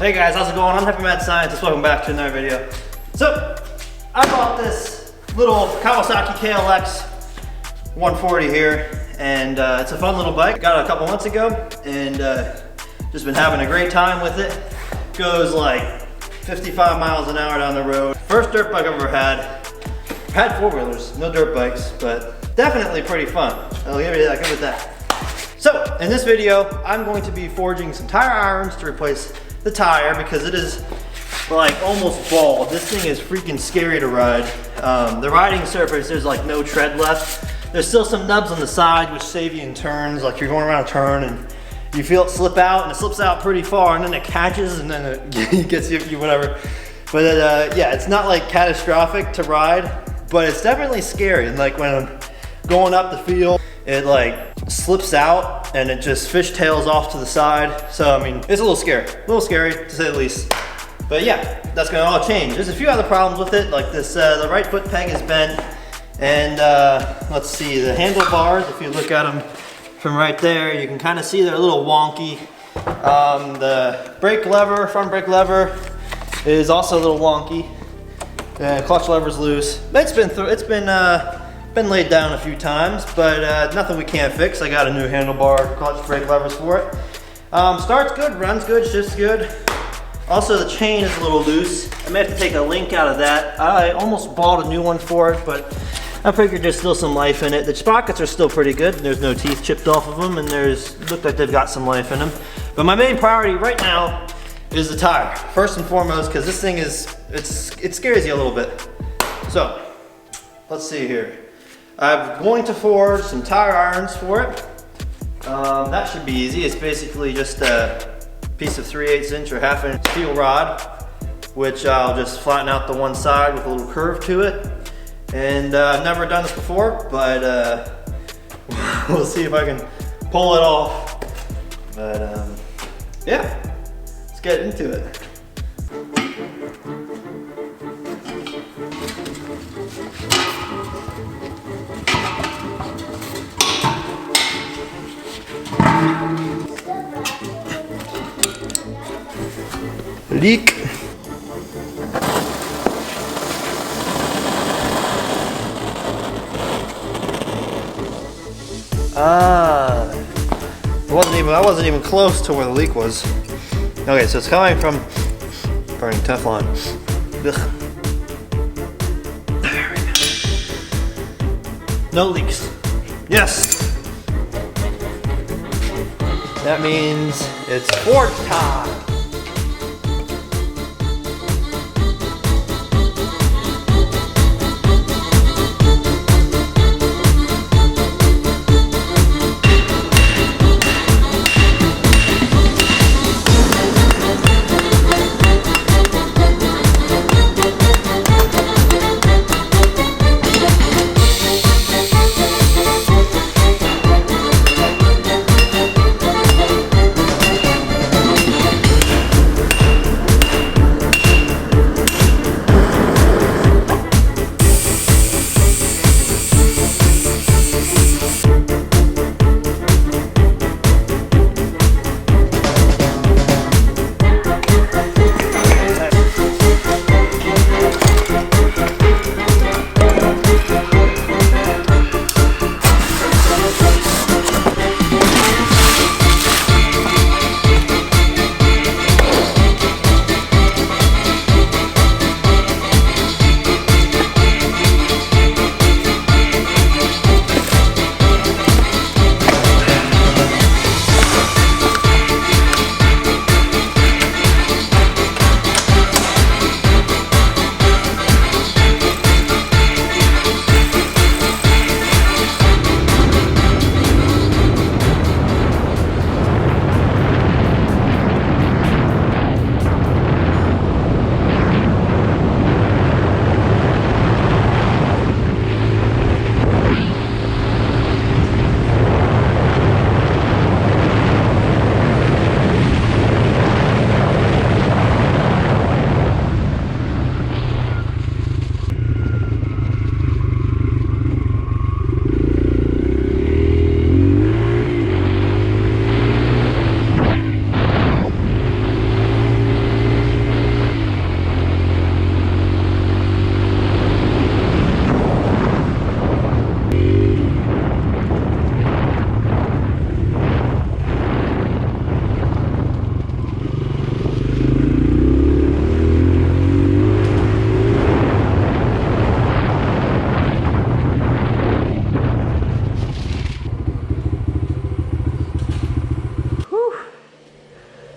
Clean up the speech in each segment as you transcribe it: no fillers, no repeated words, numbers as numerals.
Hey guys, how's it going? I'm Happy Mad Scientist. Welcome back to another video. So, I bought this little Kawasaki KLX 140 here, and it's a fun little bike. Got it a couple months ago, and just been having a great time with it. Goes like 55 miles an hour down the road. First dirt bike I've ever had. I've had four-wheelers, no dirt bikes, but definitely pretty fun. I'll give you that, give it that. So, in this video, I'm going to be forging some tire irons to replace the tire because it is like almost bald. This thing is freaking scary to ride. The riding surface, there's like no tread left. There's still some nubs on the side which save you in turns, like you're going around a turn and you feel it slip out, and it slips out pretty far, and then it catches, and then it gets you whatever. But yeah, it's not like catastrophic to ride, but it's definitely scary. And like when I'm going up the field, it like slips out and it just fishtails off to the side. So I mean, it's a little scary to say the least. But yeah, that's gonna all change. There's a few other problems with it, like this, the right foot peg is bent, and let's see, the handlebars, if you look at them from right there, you can kind of see they're a little wonky. The brake lever, front brake lever, is also a little wonky. Clutch lever's loose. It's been laid down a few times, but nothing we can't fix. I got a new handlebar, clutch, brake levers for it. Starts good, runs good, shifts good. Also, the chain is a little loose. I may have to take a link out of that. I almost bought a new one for it, but I figured there's still some life in it. The sprockets are still pretty good. There's no teeth chipped off of them, and look like they've got some life in them. But my main priority right now is the tire. First and foremost, because this thing it scares you a little bit. So, let's see here. I'm going to forge some tire irons for it. That should be easy. It's basically just a piece of 3/8 inch or 1/2 inch steel rod, which I'll just flatten out the one side with a little curve to it. And I've never done this before, but we'll see if I can pull it off. But yeah, let's get into it. Leak. I wasn't even close to where the leak was. Okay, so it's coming from burning Teflon. Ugh. There we go. No leaks. Yes. That means it's forge time.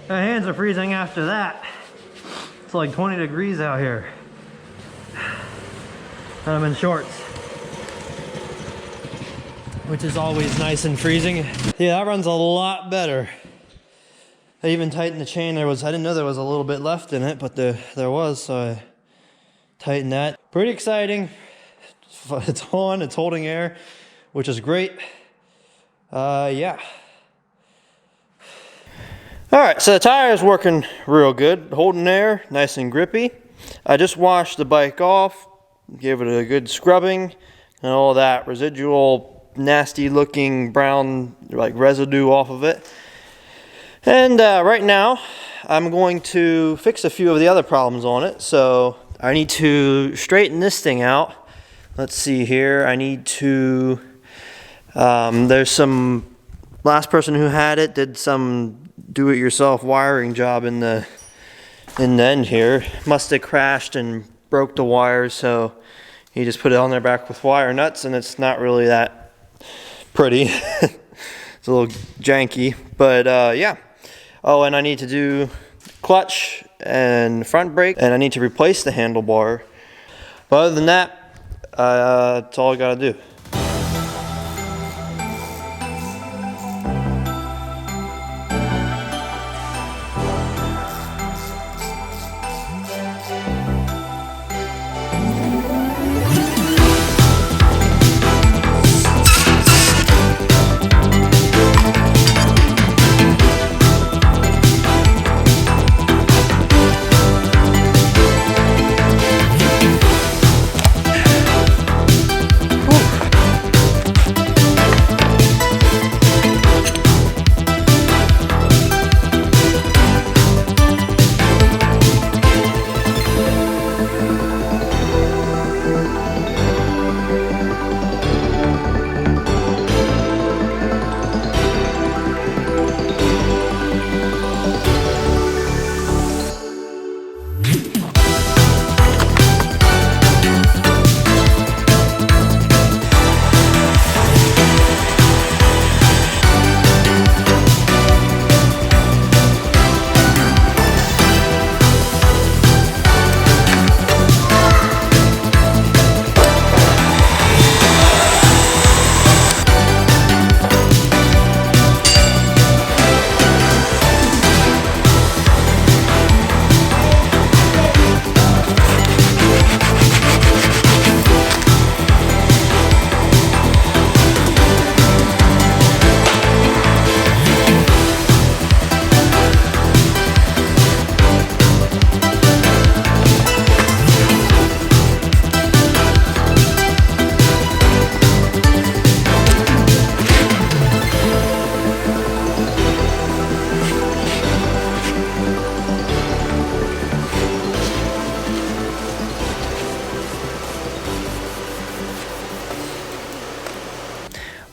My hands are freezing after that. It's like 20 degrees out here. And I'm in shorts, which is always nice and freezing. Yeah, that runs a lot better. I even tightened the chain. I didn't know there was a little bit left in it, but there was, so I tightened that. Pretty exciting. It's on, it's holding air, which is great. Yeah. All right, so the tire is working real good, holding air, nice and grippy. I just washed the bike off, gave it a good scrubbing, and all that residual, nasty looking brown like residue off of it. And right now, I'm going to fix a few of the other problems on it. So I need to straighten this thing out. Let's see here. I need to, there's some, last person who had it did some do-it-yourself wiring job in the end here. Must have crashed and broke the wires, so he just put it on there back with wire nuts, and it's not really that pretty. It's a little janky, but yeah. Oh, and I need to do clutch and front brake, and I need to replace the handlebar. But other than that, that's all I gotta do.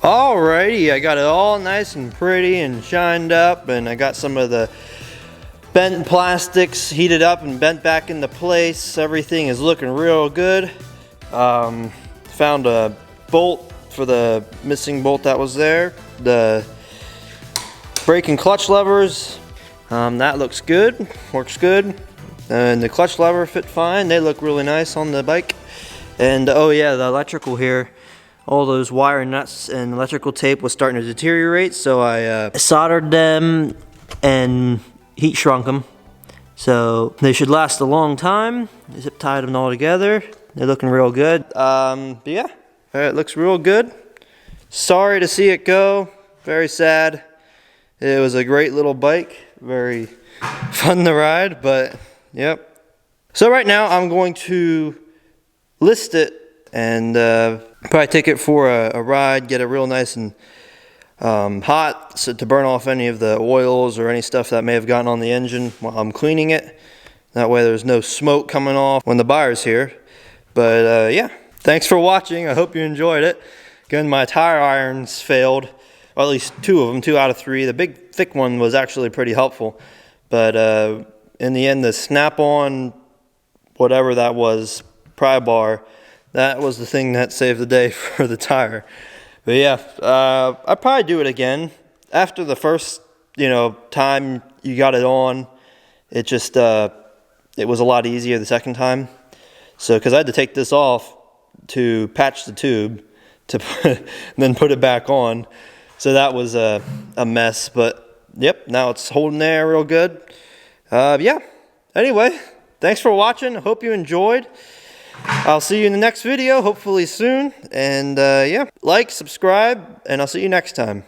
Alrighty, I got it all nice and pretty and shined up, and I got some of the bent plastics heated up and bent back into place. Everything is looking real good. Found a bolt for the missing bolt that was there. The brake and clutch levers, that looks good, works good. And the clutch lever fit fine. They look really nice on the bike. And oh yeah, the electrical here, all those wire nuts and electrical tape was starting to deteriorate, so I soldered them and heat shrunk them. So they should last a long time. Zip tied them all together. They're looking real good. But yeah, it looks real good. Sorry to see it go. Very sad. It was a great little bike. Very fun to ride, but yep. So right now I'm going to list it and probably take it for a ride, get it real nice and hot, so to burn off any of the oils or any stuff that may have gotten on the engine while I'm cleaning it. That way there's no smoke coming off when the buyer's here. But yeah, thanks for watching. I hope you enjoyed it. Again, my tire irons failed, or at least 2 of them, 2 out of 3. The big thick one was actually pretty helpful. But in the end, the snap-on, whatever that was, pry bar, that was the thing that saved the day for the tire. But yeah, I'd probably do it again. After the first, time, you got it on, it just, it was a lot easier the second time. So, because I had to take this off to patch the tube, to then put it back on. So that was a mess, but yep, now it's holding there real good. Yeah, anyway, thanks for watching. I hope you enjoyed. I'll see you in the next video, hopefully soon. And yeah, like, subscribe, and I'll see you next time.